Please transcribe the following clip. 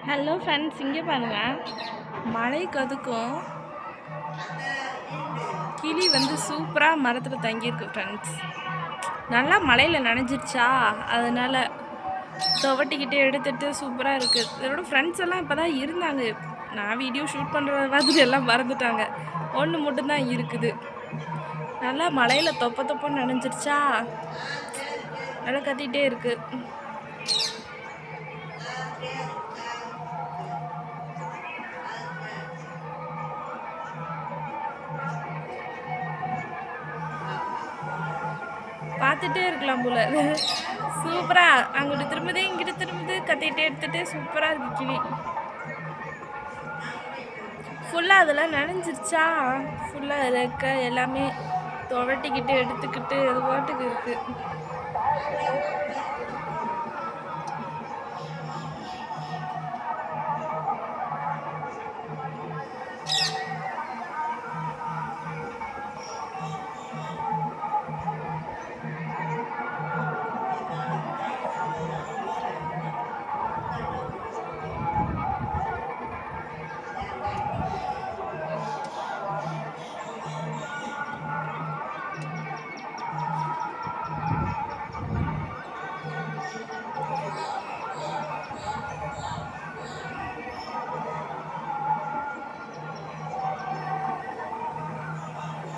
Hello friends, இங்கே பாருங்க. மழை கதுக்கும் கிளி வந்து சூப்பராக மரத்தில் தங்கியிருக்கு ஃப்ரெண்ட்ஸ். நல்லா மழையில் நனைஞ்சிருச்சா, அதனால் துவட்டிக்கிட்டு எடுத்துகிட்டு சூப்பராக இருக்குது. இதோட ஃப்ரெண்ட்ஸ் எல்லாம் இப்போ தான் இருந்தாங்க. நான் வீடியோ ஷூட் பண்ணுற மாதிரி எல்லாம் மறந்துட்டாங்க. ஒன்று மட்டும்தான் இருக்குது. நல்லா மழையில் தொப்ப தொப்பன்னு நனைஞ்சிருச்சா, நல்லா கத்திகிட்டே இருக்குது. பார்த்துட்டே இருக்கலாம் போல. சூப்பராக அங்கிட்டு திரும்புது இங்கிட்டு திரும்புது, கத்திகிட்டே எடுத்துகிட்டு சூப்பராக இருக்குது கிளி. ஃபுல்லாக அதெல்லாம் நனைஞ்சிருச்சா, ஃபுல்லாக ரெக்க எல்லாமே துவட்டிக்கிட்டு எடுத்துக்கிட்டு அது பாட்டுக்கு இருக்குது.